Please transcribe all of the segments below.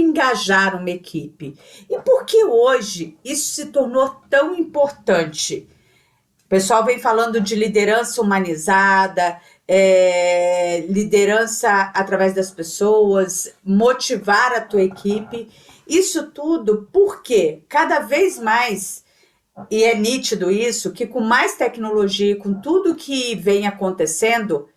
engajar uma equipe. E por que hoje isso se tornou tão importante? O pessoal vem falando de liderança humanizada, liderança através das pessoas, motivar a tua equipe. Isso tudo porque cada vez mais, e é nítido isso, que com mais tecnologia, com tudo que vem acontecendo,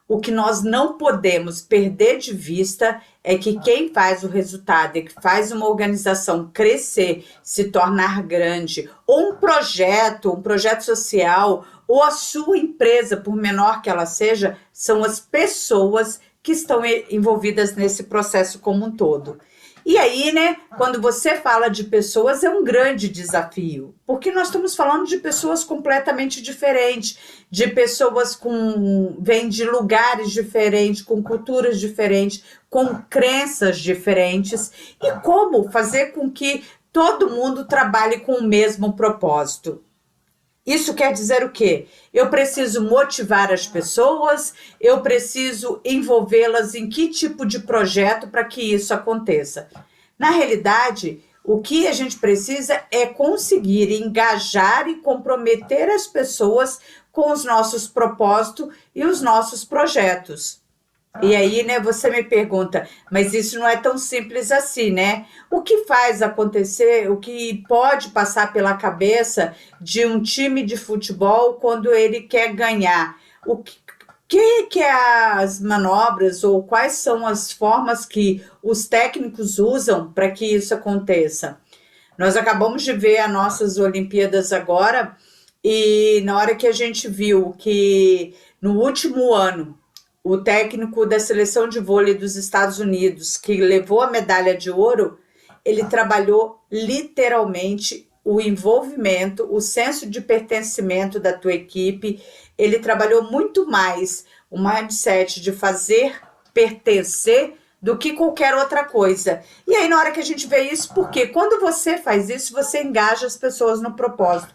o que nós não podemos perder de vista é que quem faz o resultado, é que faz uma organização crescer, se tornar grande, ou um projeto social, ou a sua empresa, por menor que ela seja, são as pessoas que estão envolvidas nesse processo como um todo. E aí, né, quando você fala de pessoas, é um grande desafio, porque nós estamos falando de pessoas completamente diferentes, de pessoas vêm de lugares diferentes, com culturas diferentes, com crenças diferentes, e como fazer com que todo mundo trabalhe com o mesmo propósito. Isso quer dizer o quê? Eu preciso motivar as pessoas, eu preciso envolvê-las em que tipo de projeto para que isso aconteça. Na realidade, o que a gente precisa é conseguir engajar e comprometer as pessoas com os nossos propósitos e os nossos projetos. E aí, né, você me pergunta, mas isso não é tão simples assim, né? O que faz acontecer, o que pode passar pela cabeça de um time de futebol quando ele quer ganhar? O que é as manobras ou quais são as formas que os técnicos usam para que isso aconteça? Nós acabamos de ver as nossas Olimpíadas agora e na hora que a gente viu que no último ano o técnico da seleção de vôlei dos Estados Unidos, que levou a medalha de ouro, ele trabalhou literalmente o envolvimento, o senso de pertencimento da tua equipe. Ele trabalhou muito mais o mindset de fazer pertencer do que qualquer outra coisa. E aí, na hora que a gente vê isso, porque quando você faz isso, você engaja as pessoas no propósito.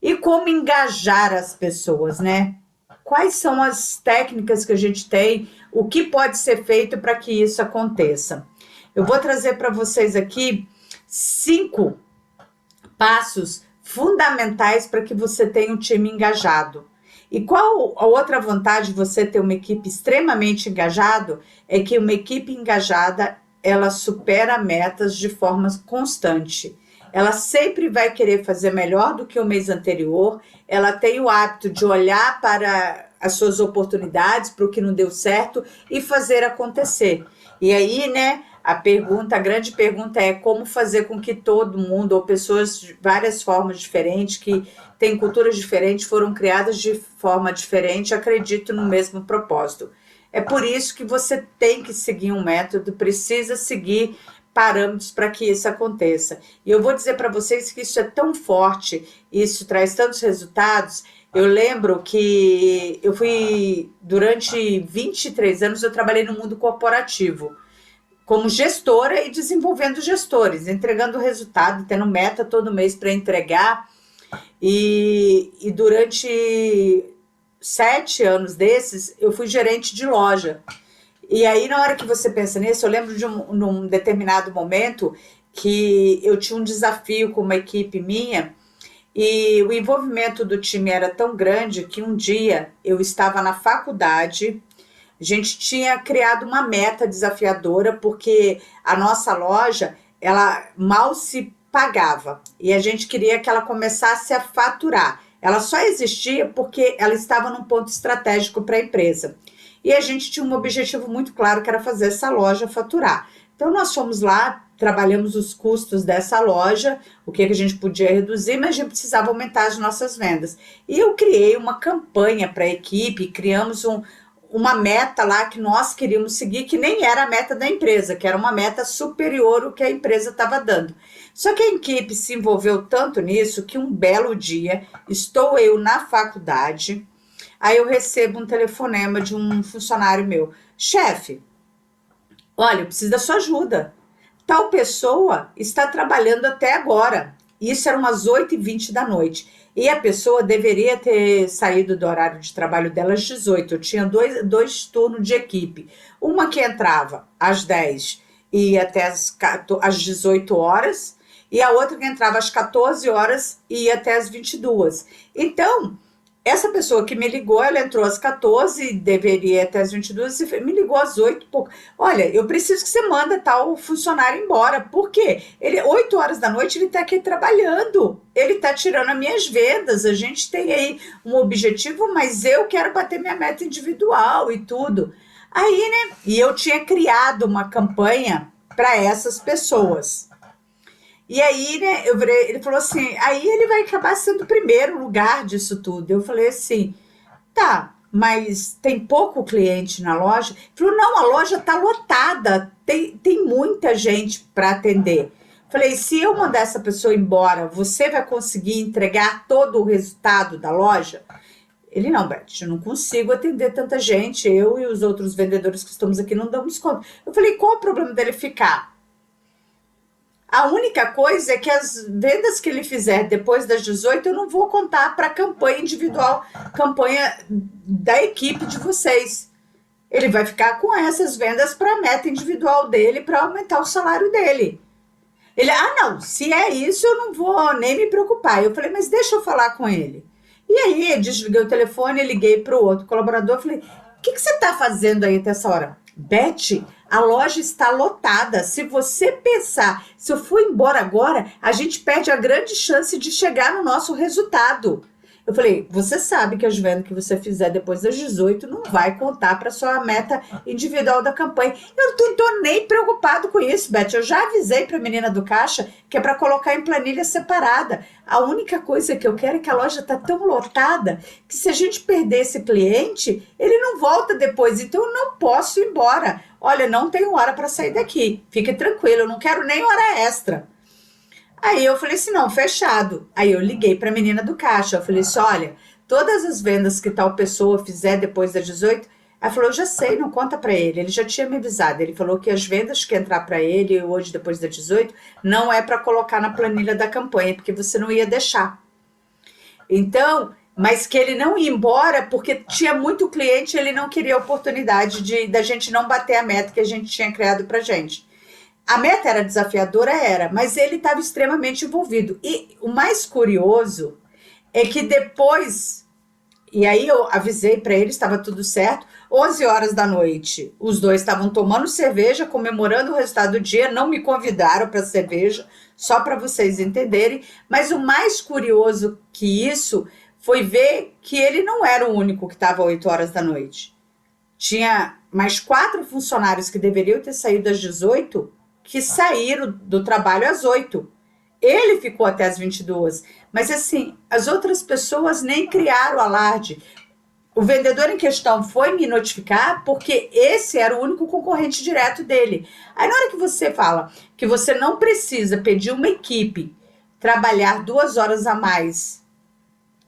E como engajar as pessoas, né? Quais são as técnicas que a gente tem? O que pode ser feito para que isso aconteça? Eu vou trazer para vocês aqui 5 passos fundamentais para que você tenha um time engajado. E qual a outra vantagem de você ter uma equipe extremamente engajada? É que uma equipe engajada, ela supera metas de forma constante. Ela sempre vai querer fazer melhor do que o mês anterior, ela tem o hábito de olhar para as suas oportunidades, para o que não deu certo e fazer acontecer. E aí, né, a grande pergunta é como fazer com que todo mundo, ou pessoas de várias formas diferentes, que têm culturas diferentes, foram criadas de forma diferente, acreditem no mesmo propósito. É por isso que você tem que seguir um método, precisa seguir parâmetros para que isso aconteça. E eu vou dizer para vocês que isso é tão forte, isso traz tantos resultados. Eu lembro que durante 23 anos, eu trabalhei no mundo corporativo, como gestora e desenvolvendo gestores, entregando resultado, tendo meta todo mês para entregar. E durante 7 anos desses, eu fui gerente de loja. E aí, na hora que você pensa nisso, eu lembro de num determinado momento que eu tinha um desafio com uma equipe minha e o envolvimento do time era tão grande que um dia eu estava na faculdade, a gente tinha criado uma meta desafiadora porque a nossa loja, ela mal se pagava e a gente queria que ela começasse a faturar. Ela só existia porque ela estava num ponto estratégico para a empresa. E a gente tinha um objetivo muito claro, que era fazer essa loja faturar. Então, nós fomos lá, trabalhamos os custos dessa loja, o que a gente podia reduzir, mas a gente precisava aumentar as nossas vendas. E eu criei uma campanha para a equipe, criamos uma meta lá que nós queríamos seguir, que nem era a meta da empresa, que era uma meta superior ao que a empresa estava dando. Só que a equipe se envolveu tanto nisso que um belo dia, estou eu na faculdade, aí eu recebo um telefonema de um funcionário meu. Chefe, olha, eu preciso da sua ajuda. Tal pessoa está trabalhando até agora. Isso era umas 8h20 da noite. E a pessoa deveria ter saído do horário de trabalho dela às 18h. Eu tinha dois turnos de equipe. Uma que entrava às 10h e ia até às 18 horas, e a outra que entrava às 14 horas e ia até às 22. Então, essa pessoa que me ligou, ela entrou às 14, deveria ir até às 22, e me ligou às 8 e pouco. Olha, eu preciso que você manda tal funcionário embora. Por quê? 8 horas da noite, ele está aqui trabalhando. Ele está tirando as minhas vendas. A gente tem aí um objetivo, mas eu quero bater minha meta individual e tudo. Aí, né? E eu tinha criado uma campanha para essas pessoas. E aí, né, ele falou assim, aí ele vai acabar sendo o primeiro lugar disso tudo. Eu falei assim, tá, mas tem pouco cliente na loja? Ele falou, não, a loja tá lotada, tem muita gente para atender. Falei, se eu mandar essa pessoa embora, você vai conseguir entregar todo o resultado da loja? Ele, não, Beth, eu não consigo atender tanta gente, eu e os outros vendedores que estamos aqui não damos conta. Eu falei, qual o problema dele ficar? A única coisa é que as vendas que ele fizer depois das 18, eu não vou contar para a campanha individual, campanha da equipe de vocês. Ele vai ficar com essas vendas para a meta individual dele, para aumentar o salário dele. Ele, não, se é isso, eu não vou nem me preocupar. Eu falei, mas deixa eu falar com ele. E aí, eu desliguei o telefone, liguei para o outro colaborador, falei, o que você está fazendo aí até essa hora? Beth, a loja está lotada. Se você pensar, se eu for embora agora, a gente perde a grande chance de chegar no nosso resultado. Eu falei, você sabe que as vendas que você fizer depois das 18 não vai contar para sua meta individual da campanha. Eu não estou nem preocupado com isso, Beth. Eu já avisei para a menina do caixa que é para colocar em planilha separada. A única coisa que eu quero é que a loja está tão lotada que se a gente perder esse cliente, ele não volta depois. Então eu não posso ir embora. Olha, não tenho hora para sair daqui. Fique tranquilo, eu não quero nem hora extra. Aí eu falei assim, não, fechado. Aí eu liguei para a menina do caixa, eu falei assim, olha, todas as vendas que tal pessoa fizer depois das 18, ela falou, eu já sei, não conta para ele já tinha me avisado, ele falou que as vendas que entrar para ele hoje depois das 18, não é para colocar na planilha da campanha, porque você não ia deixar. Então, mas que ele não ia embora, porque tinha muito cliente, ele não queria a oportunidade da gente não bater a meta que a gente tinha criado para gente. A meta era desafiadora, mas ele estava extremamente envolvido. E o mais curioso é que depois, e aí eu avisei para ele, estava tudo certo, 11 horas da noite, os dois estavam tomando cerveja, comemorando o resultado do dia, não me convidaram para cerveja, só para vocês entenderem, mas o mais curioso que isso foi ver que ele não era o único que estava 8 horas da noite. Tinha mais 4 funcionários que deveriam ter saído às 18 que saíram do trabalho às 8. Ele ficou até às 22. Mas assim, as outras pessoas nem criaram alarde. O vendedor em questão foi me notificar porque esse era o único concorrente direto dele. Aí na hora que você fala que você não precisa pedir uma equipe trabalhar 2 horas a mais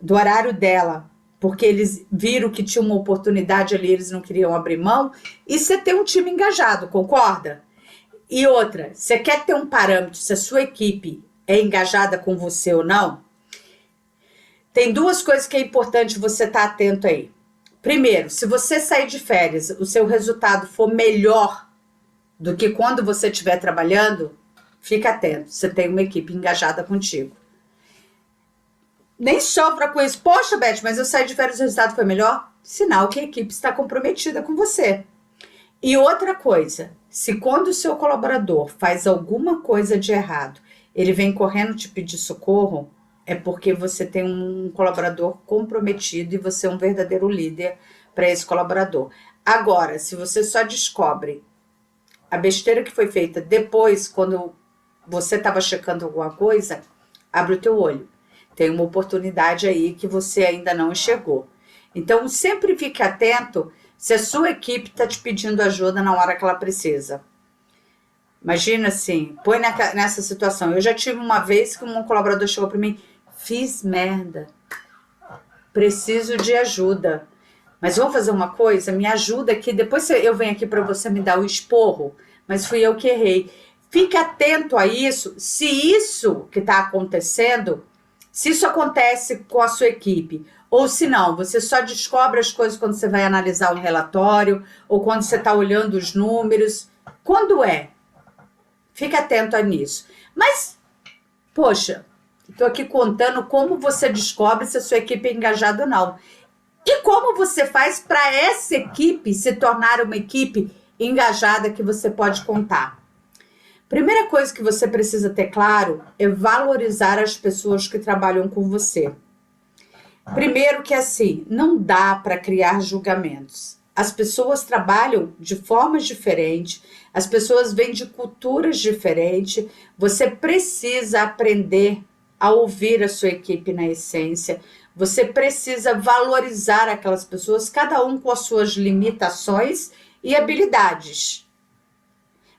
do horário dela, porque eles viram que tinha uma oportunidade ali, eles não queriam abrir mão, e você tem um time engajado, concorda? E outra, você quer ter um parâmetro se a sua equipe é engajada com você ou não? Tem 2 coisas que é importante você estar atento aí. Primeiro, se você sair de férias, o seu resultado for melhor do que quando você estiver trabalhando, fica atento, você tem uma equipe engajada contigo. Nem sofra com isso. Poxa, Beth, mas eu saí de férias e o resultado foi melhor? Sinal que a equipe está comprometida com você. E outra coisa, se quando o seu colaborador faz alguma coisa de errado, ele vem correndo te pedir socorro, é porque você tem um colaborador comprometido e você é um verdadeiro líder para esse colaborador. Agora, se você só descobre a besteira que foi feita depois, quando você estava checando alguma coisa, abre o teu olho. Tem uma oportunidade aí que você ainda não enxergou. Então, sempre fique atento se a sua equipe está te pedindo ajuda na hora que ela precisa. Imagina assim, põe nessa situação. Eu já tive uma vez que um colaborador chegou para mim, fiz merda, preciso de ajuda. Mas vamos fazer uma coisa, me ajuda aqui, depois eu venho aqui para você me dar o esporro, mas fui eu que errei. Fique atento a isso, se isso que está acontecendo, se isso acontece com a sua equipe, ou se não, você só descobre as coisas quando você vai analisar um relatório, ou quando você está olhando os números. Quando é? Fique atento a nisso. Mas, poxa, estou aqui contando como você descobre se a sua equipe é engajada ou não. E como você faz para essa equipe se tornar uma equipe engajada que você pode contar? Primeira coisa que você precisa ter claro é valorizar as pessoas que trabalham com você. Primeiro que assim, não dá para criar julgamentos. As pessoas trabalham de formas diferentes, as pessoas vêm de culturas diferentes, você precisa aprender a ouvir a sua equipe na essência, você precisa valorizar aquelas pessoas, cada um com as suas limitações e habilidades.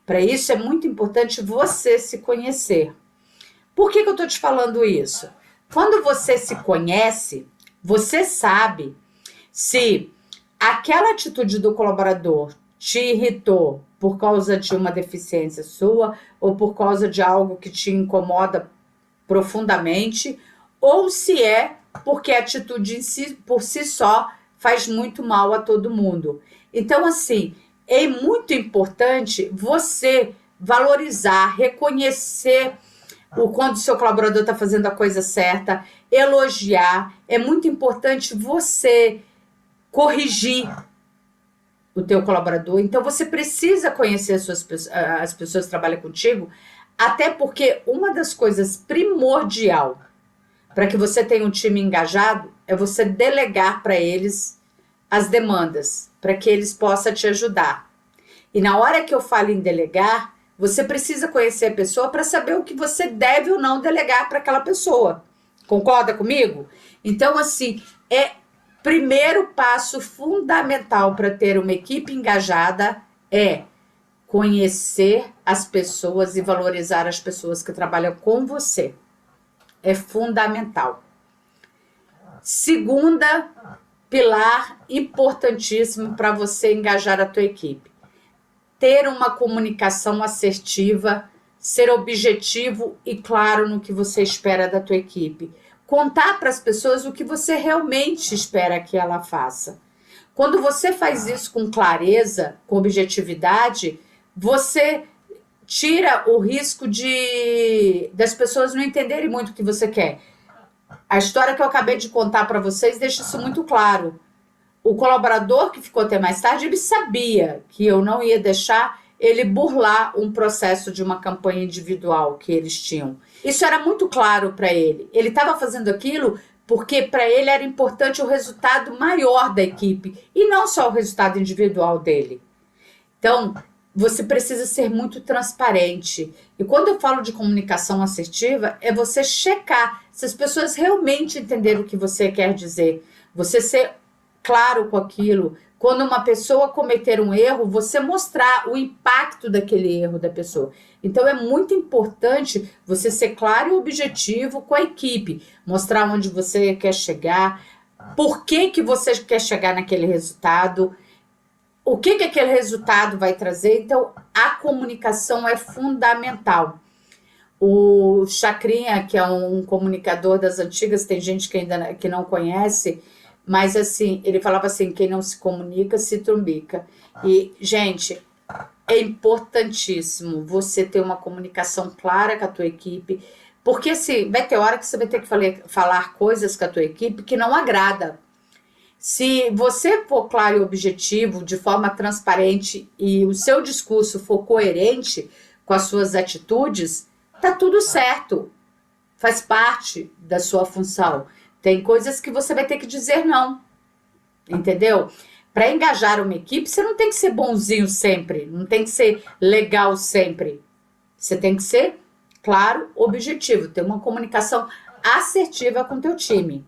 Para isso é muito importante você se conhecer. Por que eu estou te falando isso? Quando você se conhece, você sabe se aquela atitude do colaborador te irritou por causa de uma deficiência sua ou por causa de algo que te incomoda profundamente, ou se é porque a atitude em si, por si só faz muito mal a todo mundo. Então, assim, é muito importante você valorizar, reconhecer quando o seu colaborador está fazendo a coisa certa, elogiar. É muito importante você corrigir o teu colaborador. Então, você precisa conhecer as pessoas que trabalham contigo, até porque uma das coisas primordial para que você tenha um time engajado é você delegar para eles as demandas, para que eles possam te ajudar. E na hora que eu falo em delegar, você precisa conhecer a pessoa para saber o que você deve ou não delegar para aquela pessoa. Concorda comigo? Então, assim, primeiro passo fundamental para ter uma equipe engajada é conhecer as pessoas e valorizar as pessoas que trabalham com você. É fundamental. Segunda pilar importantíssimo para você engajar a tua equipe. Ter uma comunicação assertiva, ser objetivo e claro no que você espera da tua equipe. Contar para as pessoas o que você realmente espera que ela faça. Quando você faz isso com clareza, com objetividade, você tira o risco das pessoas não entenderem muito o que você quer. A história que eu acabei de contar para vocês deixa isso muito claro. O colaborador que ficou até mais tarde, ele sabia que eu não ia deixar ele burlar um processo de uma campanha individual que eles tinham. Isso era muito claro para ele. Ele estava fazendo aquilo porque para ele era importante o resultado maior da equipe e não só o resultado individual dele. Então, você precisa ser muito transparente. E quando eu falo de comunicação assertiva, é você checar se as pessoas realmente entenderam o que você quer dizer. Você ser claro com aquilo. Quando uma pessoa cometer um erro, você mostrar o impacto daquele erro da pessoa. Então, é muito importante você ser claro e objetivo com a equipe. Mostrar onde você quer chegar, por que você quer chegar naquele resultado, o que aquele resultado vai trazer. Então, a comunicação é fundamental. O Chacrinha, que é um comunicador das antigas, tem gente que ainda que não conhece, mas assim, ele falava assim, quem não se comunica se trumbica. E, gente, é importantíssimo você ter uma comunicação clara com a tua equipe, porque assim, vai ter hora que você vai ter que falar coisas com a tua equipe que não agrada. Se você for claro e objetivo, de forma transparente, e o seu discurso for coerente com as suas atitudes, tá tudo certo. Faz parte da sua função. Tem coisas que você vai ter que dizer não. Entendeu? Para engajar uma equipe, você não tem que ser bonzinho sempre, não tem que ser legal sempre. Você tem que ser claro, objetivo, ter uma comunicação assertiva com o teu time.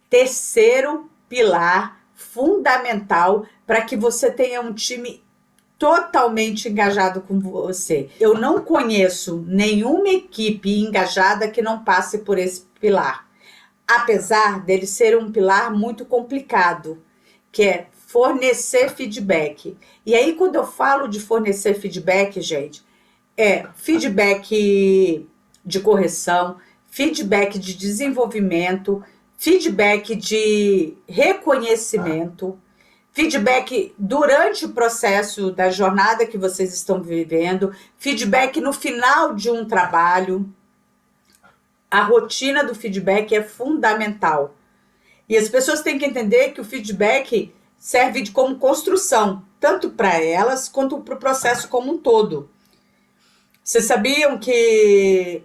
Terceiro pilar fundamental para que você tenha um time totalmente engajado com você. Eu não conheço nenhuma equipe engajada que não passe por esse pilar. Apesar dele ser um pilar muito complicado, que é fornecer feedback. E aí, quando eu falo de fornecer feedback, gente, é feedback de correção, feedback de desenvolvimento, feedback de reconhecimento, feedback durante o processo da jornada que vocês estão vivendo, feedback no final de um trabalho. A rotina do feedback é fundamental. E as pessoas têm que entender que o feedback serve como construção, tanto para elas quanto para o processo como um todo. Vocês sabiam que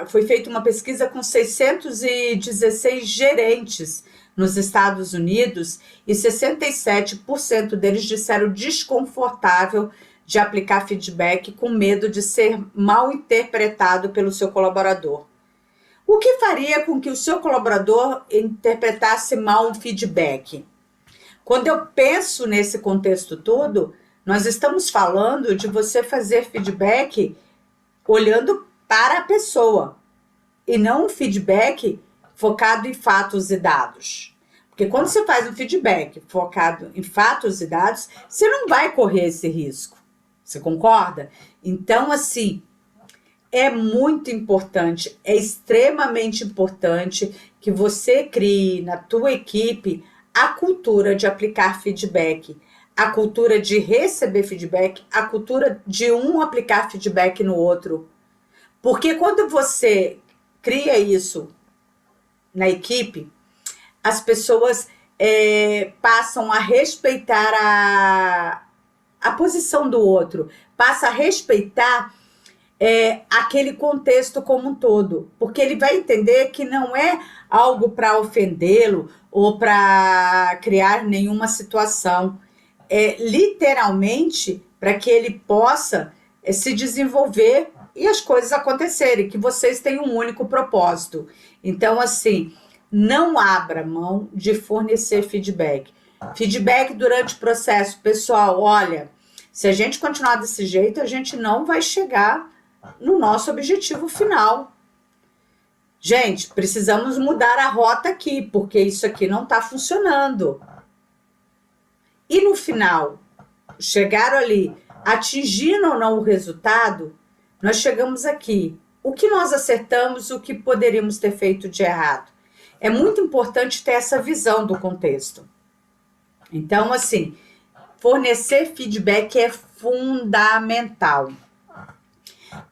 foi feita uma pesquisa com 616 gerentes nos Estados Unidos e 67% deles disseram desconfortável de aplicar feedback com medo de ser mal interpretado pelo seu colaborador. O que faria com que o seu colaborador interpretasse mal um feedback? Quando eu penso nesse contexto todo, nós estamos falando de você fazer feedback olhando para a pessoa e não um feedback focado em fatos e dados. Porque quando você faz um feedback focado em fatos e dados, você não vai correr esse risco. Você concorda? Então, assim, é muito importante, é extremamente importante que você crie na tua equipe a cultura de aplicar feedback, a cultura de receber feedback, a cultura de um aplicar feedback no outro. Porque quando você cria isso na equipe, as pessoas passam a respeitar a posição do outro, passa a respeitar aquele contexto como um todo, porque ele vai entender que não é algo para ofendê-lo ou para criar nenhuma situação, é literalmente para que ele possa se desenvolver e as coisas acontecerem, que vocês têm um único propósito. Então, assim, não abra mão de fornecer feedback. Feedback durante o processo. Pessoal, olha, se a gente continuar desse jeito, a gente não vai chegar no nosso objetivo final. Gente, precisamos mudar a rota aqui, porque isso aqui não está funcionando. E no final, chegaram ali, atingindo ou não o resultado, nós chegamos aqui. O que nós acertamos, o que poderíamos ter feito de errado? É muito importante ter essa visão do contexto. Então, assim, fornecer feedback é fundamental.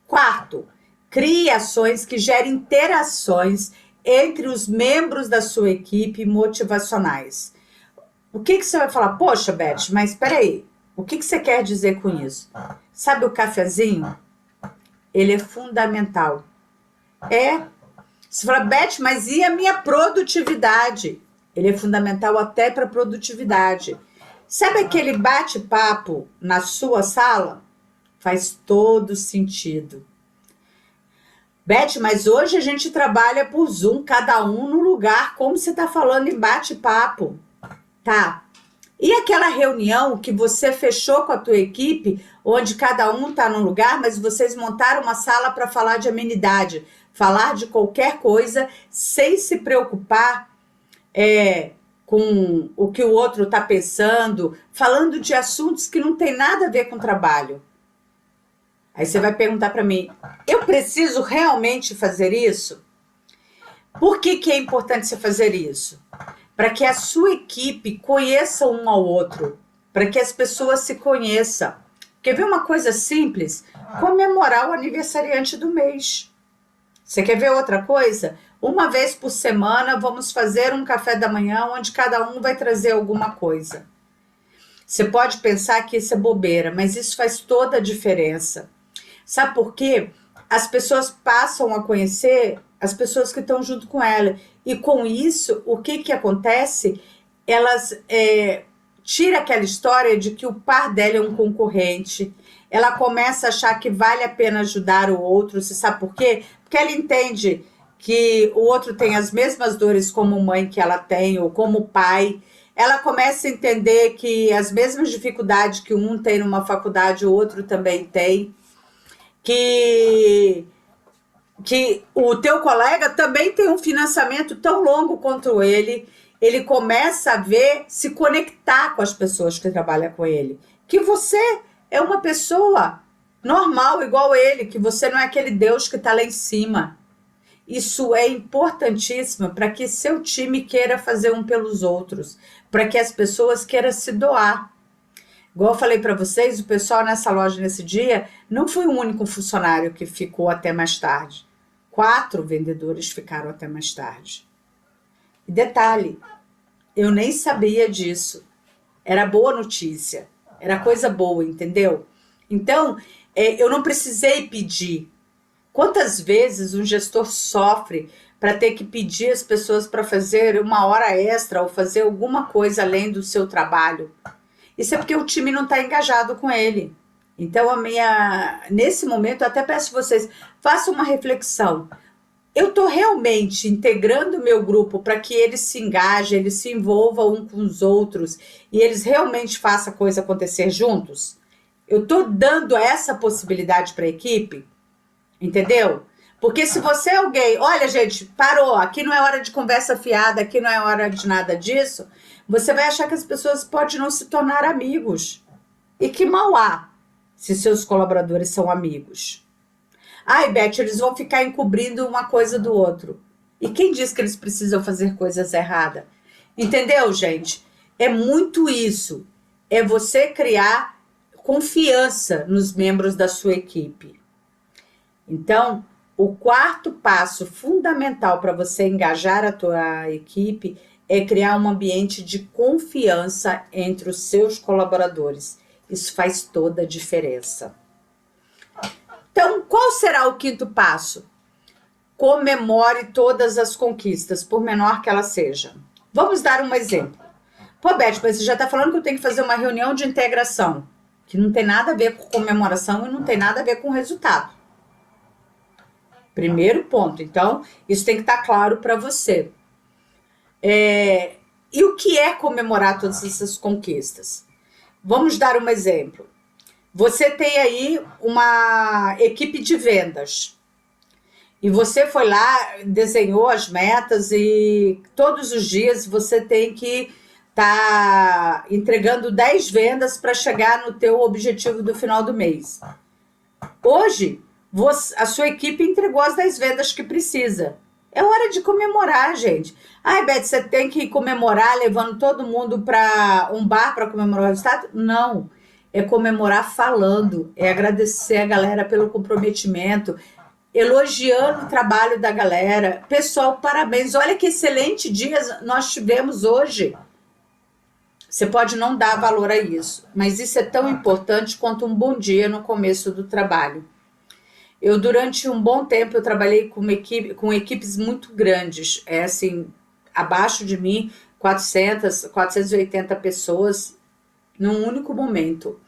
Quarto, crie ações que gerem interações entre os membros da sua equipe motivacionais. O que você vai falar? Poxa, Beth, mas espera aí. O que você quer dizer com isso? Sabe o cafezinho? Ele é fundamental. Você fala, Beth, mas e a minha produtividade? Ele é fundamental até para a produtividade. Sabe aquele bate-papo na sua sala? Faz todo sentido. Beth, mas hoje a gente trabalha por Zoom, cada um no lugar, como você está falando em bate-papo. Tá. E aquela reunião que você fechou com a tua equipe, onde cada um está num lugar, mas vocês montaram uma sala para falar de amenidade, falar de qualquer coisa, sem se preocupar com o que o outro está pensando, falando de assuntos que não tem nada a ver com o trabalho. Aí você vai perguntar para mim, eu preciso realmente fazer isso? Por que é importante você fazer isso? Para que a sua equipe conheça um ao outro, para que as pessoas se conheçam. Quer ver uma coisa simples? Comemorar o aniversariante do mês. Você quer ver outra coisa? Uma vez por semana vamos fazer um café da manhã onde cada um vai trazer alguma coisa. Você pode pensar que isso é bobeira, mas isso faz toda a diferença. Sabe por quê? As pessoas passam a conhecer as pessoas que estão junto com ela. E com isso, o que acontece? Elas tiram aquela história de que o par dela é um concorrente. Ela começa a achar que vale a pena ajudar o outro. Você sabe por quê? Porque ela entende que o outro tem as mesmas dores como mãe que ela tem, ou como pai. Ela começa a entender que as mesmas dificuldades que um tem numa faculdade, o outro também tem. Que o teu colega também tem um financiamento tão longo quanto ele começa a se conectar com as pessoas que trabalham com ele. Que você é uma pessoa normal, igual ele, que você não é aquele Deus que está lá em cima. Isso é importantíssimo para que seu time queira fazer um pelos outros, para que as pessoas queiram se doar. Igual eu falei para vocês, o pessoal nessa loja nesse dia não foi o único funcionário que ficou até mais tarde. 4 vendedores ficaram até mais tarde. E detalhe, eu nem sabia disso. Era boa notícia, era coisa boa, entendeu? Então, eu não precisei pedir. Quantas vezes um gestor sofre para ter que pedir às pessoas para fazer uma hora extra ou fazer alguma coisa além do seu trabalho? Isso é porque o time não está engajado com ele. Então, nesse momento, eu até peço vocês, façam uma reflexão. Eu estou realmente integrando o meu grupo para que eles se engajem, eles se envolvam um com os outros e eles realmente façam a coisa acontecer juntos? Eu estou dando essa possibilidade para a equipe? Entendeu? Porque se você é alguém, olha gente, parou, aqui não é hora de conversa fiada, aqui não é hora de nada disso, você vai achar que as pessoas podem não se tornar amigos. E que mal há se seus colaboradores são amigos? Ai, Beth, eles vão ficar encobrindo uma coisa do outro. E quem diz que eles precisam fazer coisas erradas? Entendeu, gente? É muito isso. É você criar confiança nos membros da sua equipe. Então, o quarto passo fundamental para você engajar a tua equipe é criar um ambiente de confiança entre os seus colaboradores. Isso faz toda a diferença. Então, qual será o quinto passo? Comemore todas as conquistas, por menor que elas sejam. Vamos dar um exemplo. Pô, Beth, mas você já está falando que eu tenho que fazer uma reunião de integração, que não tem nada a ver com comemoração e não tem nada a ver com resultado. Primeiro ponto. Então, isso tem que estar claro para você. E o que é comemorar todas essas conquistas? Vamos dar um exemplo. Você tem aí uma equipe de vendas e você foi lá, desenhou as metas e todos os dias você tem que estar entregando 10 vendas para chegar no teu objetivo do final do mês. Hoje, a sua equipe entregou as 10 vendas que precisa. É hora de comemorar, gente. Ai, Beth, você tem que comemorar levando todo mundo para um bar para comemorar o resultado? Não. É comemorar falando, é agradecer a galera pelo comprometimento, elogiando o trabalho da galera. Pessoal, parabéns. Olha que excelente dia nós tivemos hoje. Você pode não dar valor a isso, mas isso é tão importante quanto um bom dia no começo do trabalho. Eu, durante um bom tempo, eu trabalhei com equipes muito grandes, assim, abaixo de mim, 480 pessoas, num único momento.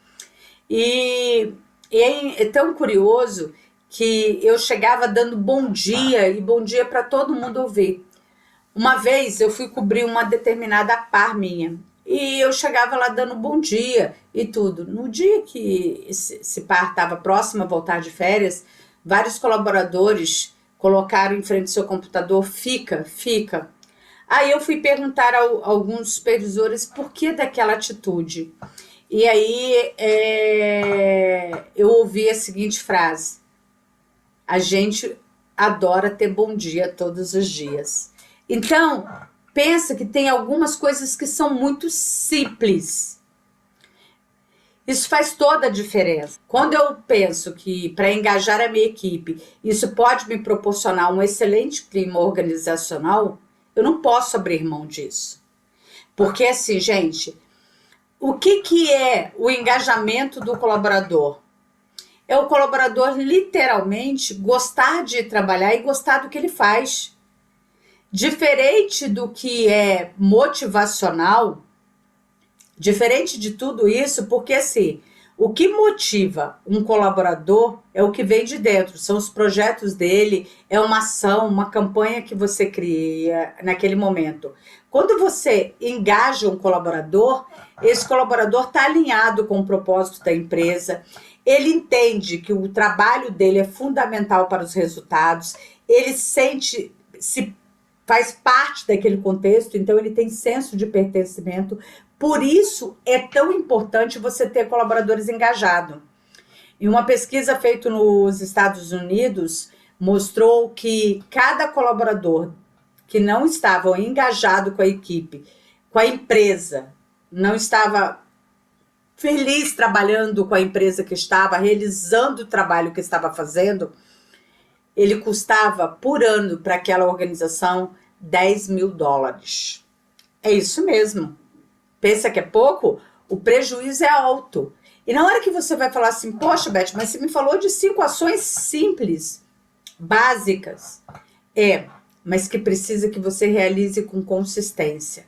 E é tão curioso que eu chegava dando bom dia e bom dia para todo mundo ouvir. Uma vez eu fui cobrir uma determinada par minha e eu chegava lá dando bom dia e tudo. No dia que esse par estava próximo a voltar de férias, vários colaboradores colocaram em frente ao seu computador, fica. Aí eu fui perguntar a alguns supervisores por que daquela atitude. E aí eu ouvi a seguinte frase: a gente adora ter bom dia todos os dias. Então, pensa que tem algumas coisas que são muito simples. Isso faz toda a diferença. Quando eu penso que para engajar a minha equipe, isso pode me proporcionar um excelente clima organizacional, eu não posso abrir mão disso. Porque assim, gente, o que é o engajamento do colaborador? É o colaborador literalmente gostar de trabalhar e gostar do que ele faz. Diferente do que é motivacional, diferente de tudo isso, porque assim, o que motiva um colaborador é o que vem de dentro, são os projetos dele, é uma ação, uma campanha que você cria naquele momento. Quando você engaja um colaborador, esse colaborador está alinhado com o propósito da empresa, ele entende que o trabalho dele é fundamental para os resultados, ele faz parte daquele contexto, então ele tem senso de pertencimento. Por isso é tão importante você ter colaboradores engajados. Em uma pesquisa feita nos Estados Unidos, mostrou que cada colaborador que não estava engajado com a equipe, com a empresa, não estava feliz trabalhando com a empresa que estava, realizando o trabalho que estava fazendo, ele custava por ano para aquela organização $10.000. É isso mesmo. Pensa que é pouco? O prejuízo é alto. E na hora que você vai falar assim, poxa, Beth, mas você me falou de 5 ações simples, básicas. Mas que precisa que você realize com consistência.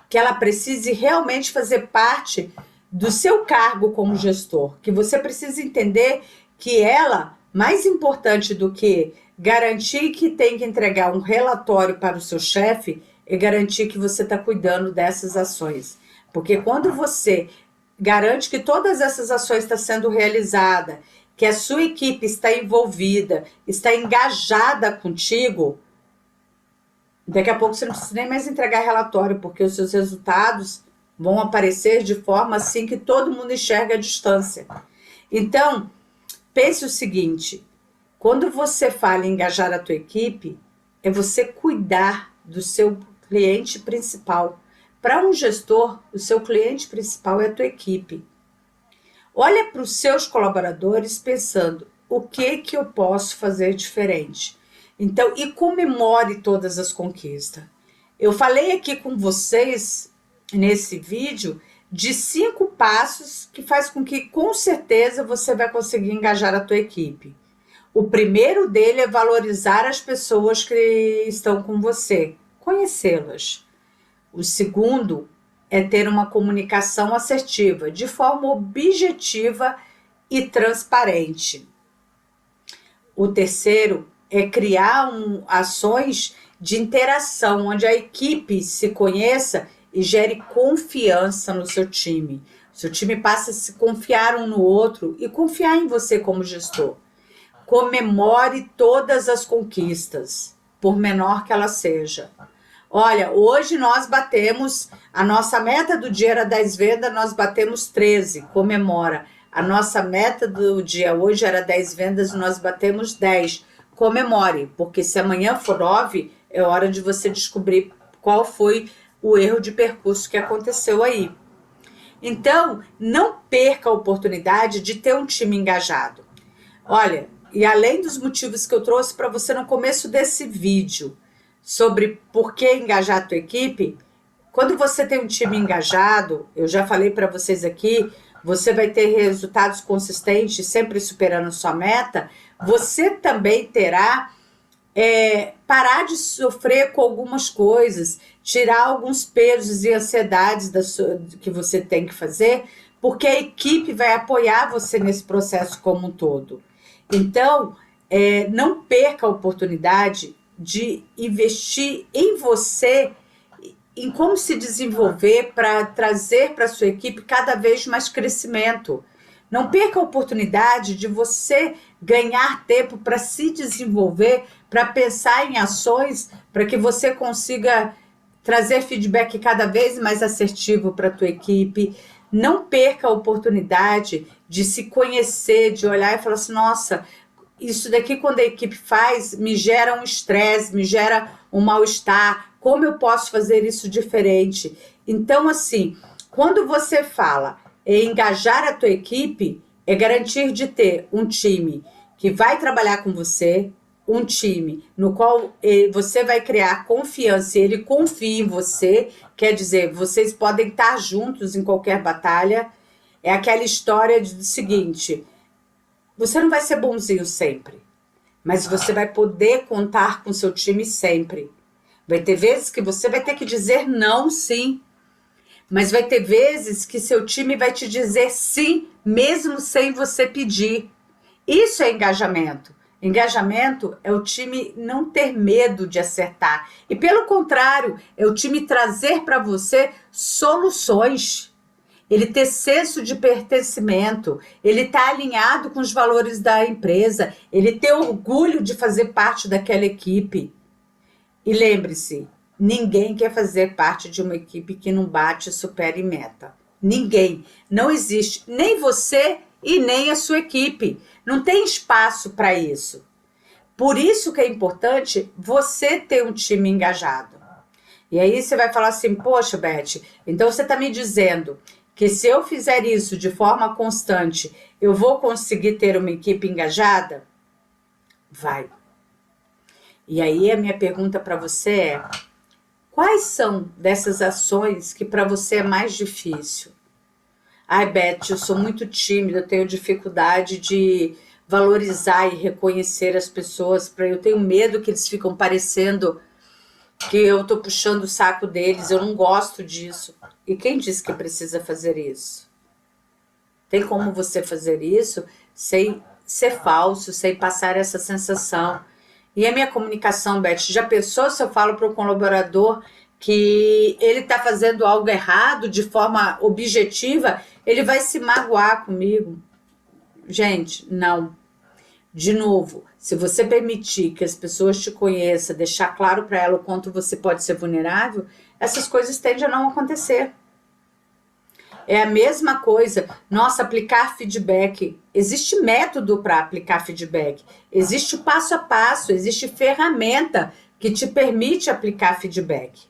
Que ela precise realmente fazer parte do seu cargo como gestor. Que você precisa entender que ela, mais importante do que garantir que tem que entregar um relatório para o seu chefe, é garantir que você está cuidando dessas ações. Porque quando você garante que todas essas ações estão sendo realizadas, que a sua equipe está envolvida, está engajada contigo, daqui a pouco você não precisa nem mais entregar relatório, porque os seus resultados vão aparecer de forma assim que todo mundo enxerga a distância. Então, pense o seguinte, quando você fala em engajar a tua equipe, é você cuidar do seu cliente principal. Para um gestor, o seu cliente principal é a tua equipe. Olha para os seus colaboradores pensando, o que eu posso fazer diferente? Então, e comemore todas as conquistas. Eu falei aqui com vocês, nesse vídeo, de 5 passos que faz com que, com certeza, você vai conseguir engajar a tua equipe. O primeiro dele é valorizar as pessoas que estão com você, conhecê-las. O segundo é ter uma comunicação assertiva, de forma objetiva e transparente. O terceiro é criar ações de interação, onde a equipe se conheça e gere confiança no seu time. O seu time passa a se confiar um no outro e confiar em você como gestor. Comemore todas as conquistas, por menor que ela seja. Olha, hoje nós batemos, a nossa meta do dia era 10 vendas, nós batemos 13, comemora. A nossa meta do dia hoje era 10 vendas, nós batemos 10, comemore. Porque se amanhã for 9, é hora de você descobrir qual foi o erro de percurso que aconteceu aí. Então, não perca a oportunidade de ter um time engajado. Olha, e além dos motivos que eu trouxe para você no começo desse vídeo, sobre por que engajar a tua equipe, quando você tem um time engajado, eu já falei para vocês aqui, você vai ter resultados consistentes, sempre superando sua meta, você também terá parar de sofrer com algumas coisas, tirar alguns pesos e ansiedades que você tem que fazer, porque a equipe vai apoiar você nesse processo como um todo. Então, não perca a oportunidade de investir em você, em como se desenvolver para trazer para a sua equipe cada vez mais crescimento. Não perca a oportunidade de você ganhar tempo para se desenvolver, para pensar em ações, para que você consiga trazer feedback cada vez mais assertivo para a tua equipe. Não perca a oportunidade de se conhecer, de olhar e falar assim, nossa, isso daqui quando a equipe faz, me gera um estresse, me gera um mal-estar, como eu posso fazer isso diferente? Então, assim, quando você fala em engajar a tua equipe, é garantir de ter um time que vai trabalhar com você, um time no qual você vai criar confiança e ele confia em você, quer dizer, vocês podem estar juntos em qualquer batalha. É aquela história do seguinte, você não vai ser bonzinho sempre, mas você vai poder contar com seu time sempre. Vai ter vezes que você vai ter que dizer não, sim, mas vai ter vezes que seu time vai te dizer sim, mesmo sem você pedir. Isso é engajamento. Engajamento é o time não ter medo de acertar. E pelo contrário, é o time trazer para você soluções. Ele ter senso de pertencimento, ele estar alinhado com os valores da empresa, ele ter orgulho de fazer parte daquela equipe. E lembre-se, ninguém quer fazer parte de uma equipe que não bate, supera e meta. Ninguém. Não existe. Nem você e nem a sua equipe. Não tem espaço para isso. Por isso que é importante você ter um time engajado. E aí você vai falar assim, poxa, Beth, então você está me dizendo que se eu fizer isso de forma constante, eu vou conseguir ter uma equipe engajada? Vai. E aí a minha pergunta para você é, quais são dessas ações que para você é mais difícil? Ai, Beth, eu sou muito tímida, eu tenho dificuldade de valorizar e reconhecer as pessoas, eu tenho medo que eles ficam parecendo que eu tô puxando o saco deles, eu não gosto disso. E quem disse que precisa fazer isso? Tem como você fazer isso sem ser falso, sem passar essa sensação. E a minha comunicação, Beth, já pensou se eu falo para o colaborador que ele está fazendo algo errado de forma objetiva, ele vai se magoar comigo? Gente, não. De novo, se você permitir que as pessoas te conheçam, deixar claro para ela o quanto você pode ser vulnerável, essas coisas tendem a não acontecer. É a mesma coisa, nossa, aplicar feedback. Existe método para aplicar feedback. Existe o passo a passo, existe ferramenta que te permite aplicar feedback.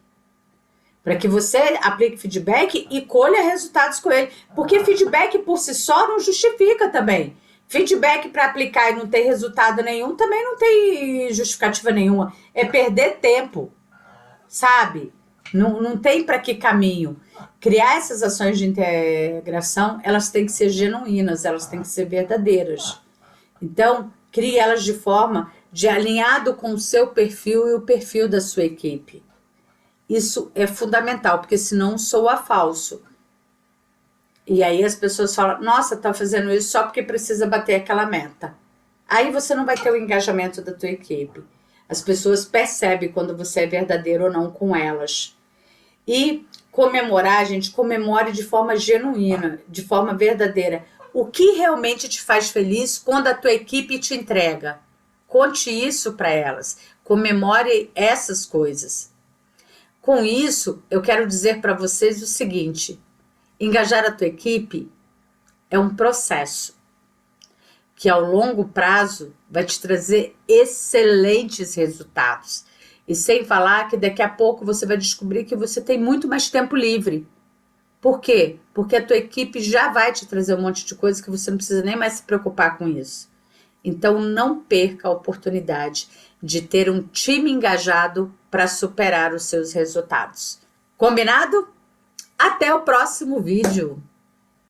Para que você aplique feedback e colha resultados com ele. Porque feedback por si só não justifica também. Feedback para aplicar e não ter resultado nenhum também não tem justificativa nenhuma. É perder tempo, sabe? Não tem para que caminho. Criar essas ações de integração, elas têm que ser genuínas, elas têm que ser verdadeiras. Então, crie elas de forma de alinhado com o seu perfil e o perfil da sua equipe. Isso é fundamental, porque senão soa falso. E aí as pessoas falam, nossa, tá fazendo isso só porque precisa bater aquela meta. Aí você não vai ter o engajamento da tua equipe. As pessoas percebem quando você é verdadeiro ou não com elas. E comemorar, gente, comemore de forma genuína, de forma verdadeira. O que realmente te faz feliz quando a tua equipe te entrega? Conte isso para elas. Comemore essas coisas. Com isso, eu quero dizer para vocês o seguinte: engajar a tua equipe é um processo que ao longo prazo vai te trazer excelentes resultados. E sem falar que daqui a pouco você vai descobrir que você tem muito mais tempo livre. Por quê? Porque a tua equipe já vai te trazer um monte de coisa que você não precisa nem mais se preocupar com isso. Então não perca a oportunidade de ter um time engajado para superar os seus resultados. Combinado? Até o próximo vídeo!